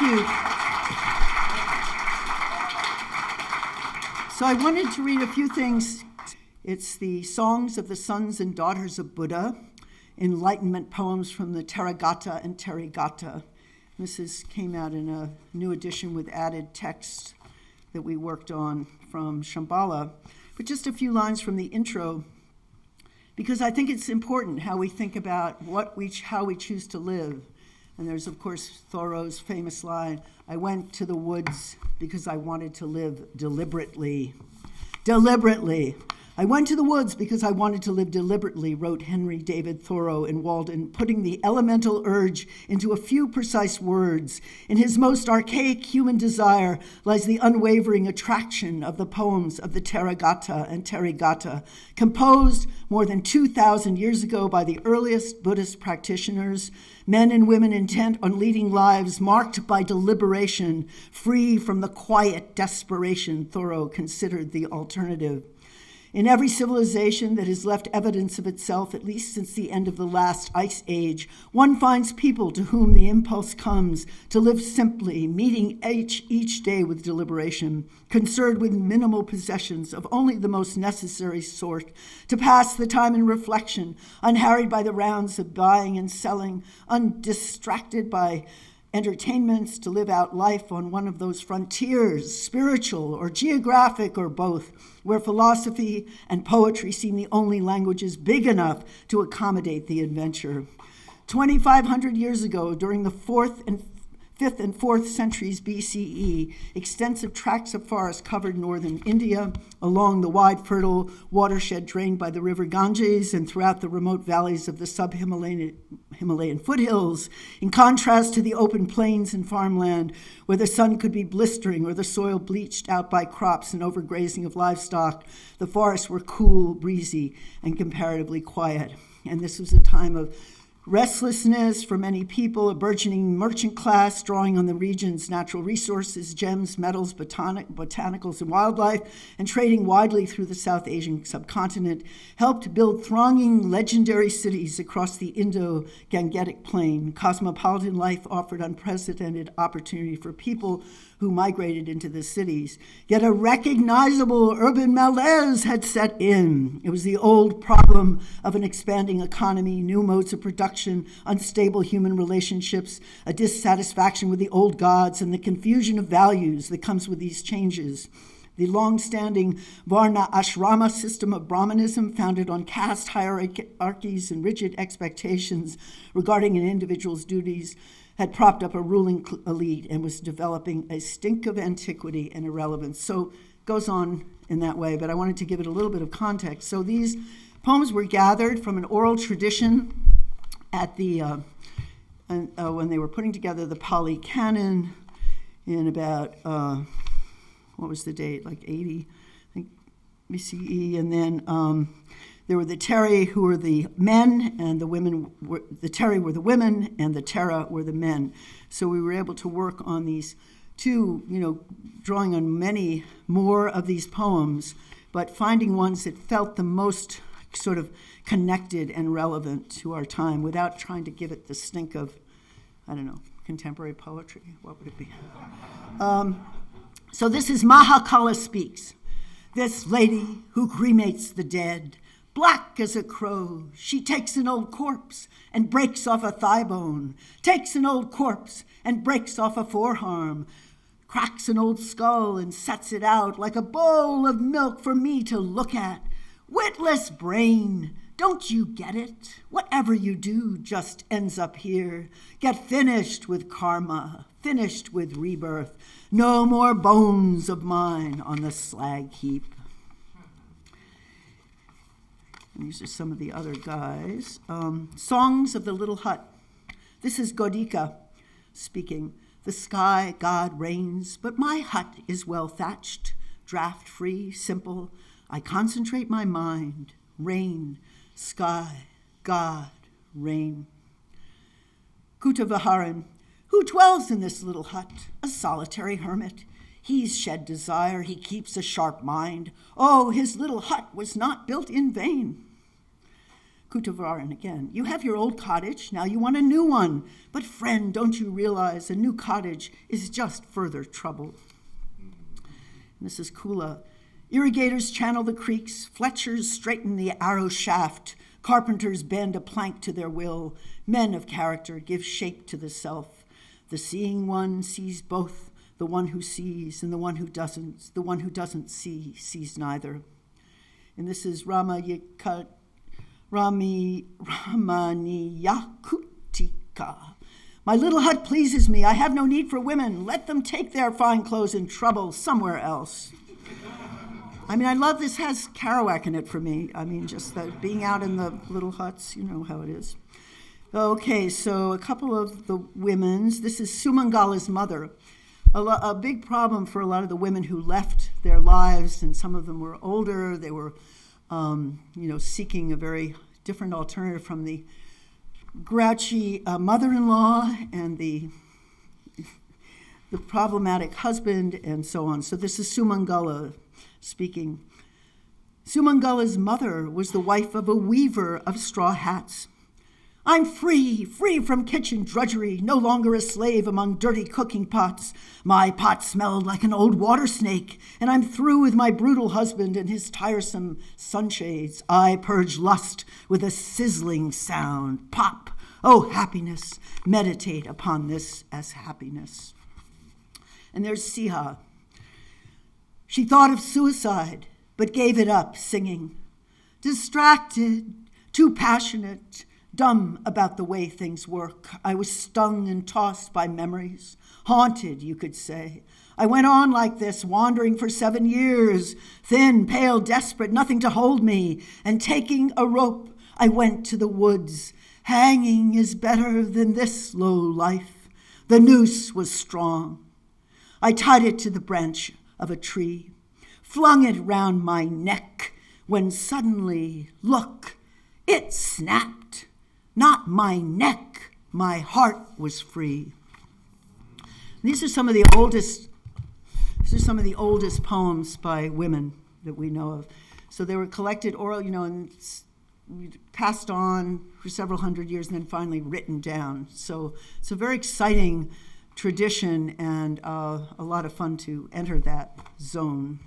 you. So I wanted to read a few things. It's the Songs of the Sons and Daughters of Buddha, Enlightenment Poems from the Tathagata and Tathagata. Came out in a new edition with added text that we worked on from Shambhala. But just a few lines from the intro, because I think it's important how we think about how we choose to live. And there's, of course, Thoreau's famous line, "I went to the woods because I wanted to live deliberately." Deliberately. "I went to the woods because I wanted to live deliberately," wrote Henry David Thoreau in Walden, putting the elemental urge into a few precise words. In his most archaic human desire lies the unwavering attraction of the poems of the Tathagata and Tathagata, composed more than 2,000 years ago by the earliest Buddhist practitioners, men and women intent on leading lives marked by deliberation, free from the quiet desperation Thoreau considered the alternative. In every civilization that has left evidence of itself, at least since the end of the last ice age, one finds people to whom the impulse comes to live simply, meeting each day with deliberation, concerned with minimal possessions of only the most necessary sort, to pass the time in reflection, unharried by the rounds of buying and selling, undistracted by entertainments, to live out life on one of those frontiers, spiritual or geographic or both, where philosophy and poetry seem the only languages big enough to accommodate the adventure. 2,500 years ago, during the 5th and 4th centuries BCE, extensive tracts of forest covered northern India, along the wide fertile watershed drained by the river Ganges, and throughout the remote valleys of the sub-Himalayan foothills, in contrast to the open plains and farmland, where the sun could be blistering or the soil bleached out by crops and overgrazing of livestock. The forests were cool, breezy, and comparatively quiet. And this was a time of restlessness for many people, a burgeoning merchant class drawing on the region's natural resources, gems, metals, botanicals, and wildlife, and trading widely through the South Asian subcontinent, helped build thronging legendary cities across the Indo-Gangetic plain. Cosmopolitan life offered unprecedented opportunity for people who migrated into the cities. Yet a recognizable urban malaise had set in. It was the old problem of an expanding economy, new modes of production, unstable human relationships, a dissatisfaction with the old gods, and the confusion of values that comes with these changes. The long-standing Varna Ashrama system of Brahmanism, founded on caste hierarchies and rigid expectations regarding an individual's duties, had propped up a ruling elite and was developing a stink of antiquity and irrelevance. So it goes on in that way, but I wanted to give it a little bit of context. So these poems were gathered from an oral tradition at the when they were putting together the Pali Canon in about, what was the date, like 80, I think, BCE, and then there were the Teri, who were the men, and the women were, the Teri were the women, and the Tera were the men. So we were able to work on these two, drawing on many more of these poems, but finding ones that felt the most sort of connected and relevant to our time without trying to give it the stink of, contemporary poetry. What would it be? So this is Mahakala Speaks. This lady who cremates the dead, black as a crow, she takes an old corpse and breaks off a thigh bone, takes an old corpse and breaks off a forearm, cracks an old skull and sets it out like a bowl of milk for me to look at. Witless brain, don't you get it? Whatever you do just ends up here. Get finished with karma, finished with rebirth. No more bones of mine on the slag heap. And these are some of the other guys. Songs of the Little Hut. This is Godika speaking. The sky god reigns, but my hut is well thatched, draft-free, simple. I concentrate my mind. Rain, sky, God, rain. Kutavaharan. Who dwells in this little hut? A solitary hermit. He's shed desire, he keeps a sharp mind. Oh, his little hut was not built in vain. Kutavaran again. You have your old cottage, now you want a new one. But friend, don't you realize a new cottage is just further trouble? This is Kula. Irrigators channel the creeks, fletchers straighten the arrow shaft, carpenters bend a plank to their will, men of character give shape to the self. The seeing one sees both, the one who sees and the one who doesn't. The one who doesn't see sees neither. And this is Ramaniyakutika. My little hut pleases me. I have no need for women. Let them take their fine clothes and trouble somewhere else. I mean, I love this has Kerouac in it for me. I mean, just being out in the little huts, you know how it is. Okay, so a couple of the women's. This is Sumangala's mother. A big problem for a lot of the women who left their lives, and some of them were older. They were, seeking a very different alternative from the grouchy mother-in-law and the problematic husband and so on. So this is Sumangala speaking. Sumangala's mother was the wife of a weaver of straw hats. I'm free from kitchen drudgery, no longer a slave among dirty cooking pots. My pot smelled like an old water snake, and I'm through with my brutal husband and his tiresome sunshades. I purge lust with a sizzling sound. Pop, oh happiness, meditate upon this as happiness. And there's Siha. She thought of suicide, but gave it up, singing. Distracted, too passionate, dumb about the way things work. I was stung and tossed by memories, haunted, you could say. I went on like this, wandering for 7 years, thin, pale, desperate, nothing to hold me. And taking a rope, I went to the woods. Hanging is better than this low life. The noose was strong. I tied it to the branch of a tree, flung it round my neck, when suddenly, look, it snapped. Not my neck, my heart was free. These are some of the oldest poems by women that we know of. So they were collected oral, and passed on for several hundred years and then finally written down. So it's a very exciting tradition and a lot of fun to enter that zone.